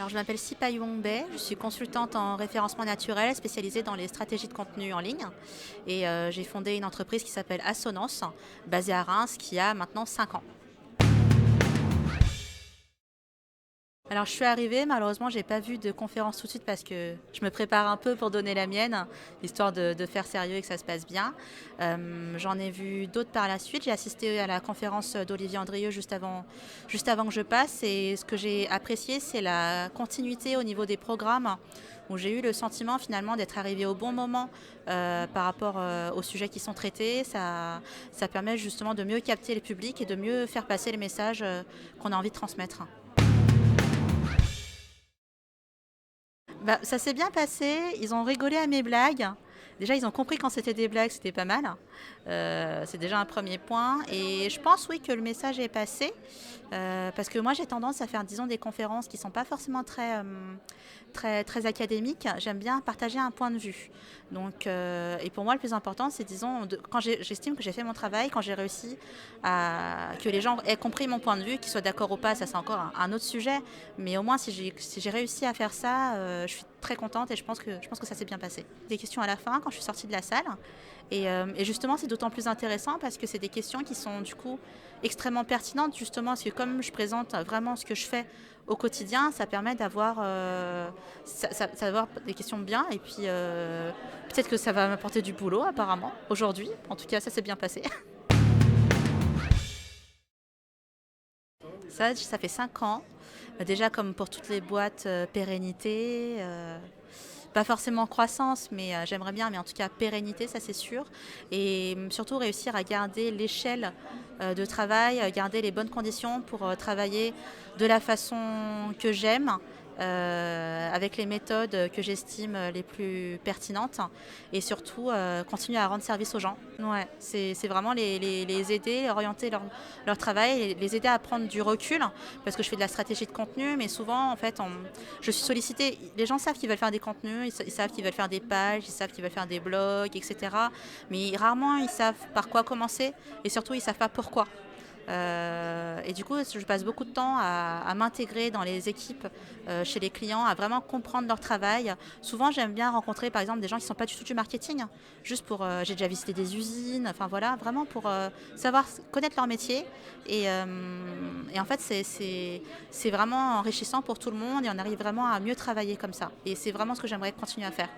Alors, je m'appelle Sipa Yuongbe, je suis consultante en référencement naturel spécialisée dans les stratégies de contenu en ligne. Et j'ai fondé une entreprise qui s'appelle Assonance, basée à Reims, qui a maintenant 5 ans. Alors, je suis arrivée, malheureusement, j'ai pas vu de conférence tout de suite parce que je me prépare un peu pour donner la mienne, histoire de faire sérieux et que ça se passe bien. J'en ai vu d'autres par la suite. J'ai assisté à la conférence d'Olivier Andrieux juste avant que je passe. Et ce que j'ai apprécié, c'est la continuité au niveau des programmes, où j'ai eu le sentiment finalement d'être arrivée au bon moment par rapport aux sujets qui sont traités. Ça permet justement de mieux capter le public et de mieux faire passer les messages qu'on a envie de transmettre. Bah, ça s'est bien passé, ils ont rigolé à mes blagues. Déjà, ils ont compris quand c'était des blagues, c'était pas mal. C'est déjà un premier point. Et je pense, oui, que le message est passé. Parce que moi, j'ai tendance à faire, disons, des conférences qui ne sont pas forcément très académiques. J'aime bien partager un point de vue. Donc, et pour moi, le plus important, c'est, disons, quand j'estime que j'ai fait mon travail, quand j'ai réussi que les gens aient compris mon point de vue, qu'ils soient d'accord ou pas, ça c'est encore un autre sujet. Mais au moins, si j'ai réussi à faire ça, je suis très contente et je pense que ça s'est bien passé. Des questions à la fin, quand je suis sortie de la salle. Et justement, c'est d'autant plus intéressant parce que c'est des questions qui sont du coup extrêmement pertinentes, justement, parce que comme je présente vraiment ce que je fais au quotidien, ça permet d'avoir des questions bien. Et puis, peut-être que ça va m'apporter du boulot, apparemment, aujourd'hui. En tout cas, ça s'est bien passé. Ça fait 5 ans. Déjà, comme pour toutes les boîtes, pérennité. Pas forcément croissance, mais j'aimerais bien, mais en tout cas pérennité, ça c'est sûr. Et surtout réussir à garder l'échelle de travail, garder les bonnes conditions pour travailler de la façon que j'aime, avec les méthodes que j'estime les plus pertinentes, et surtout continuer à rendre service aux gens. Ouais, c'est vraiment les aider, orienter leur travail, les aider à prendre du recul, parce que je fais de la stratégie de contenu, mais souvent en fait je suis sollicitée. Les gens savent qu'ils veulent faire des contenus, ils savent qu'ils veulent faire des pages, ils savent qu'ils veulent faire des blogs, etc. Mais rarement ils savent par quoi commencer, et surtout ils savent pas pourquoi. Et du coup, je passe beaucoup de temps à m'intégrer dans les équipes chez les clients, à vraiment comprendre leur travail. Souvent, j'aime bien rencontrer par exemple des gens qui ne sont pas du tout du marketing, juste pour. J'ai déjà visité des usines, enfin voilà, vraiment pour savoir connaître leur métier. Et en fait, c'est vraiment enrichissant pour tout le monde et on arrive vraiment à mieux travailler comme ça. Et c'est vraiment ce que j'aimerais continuer à faire.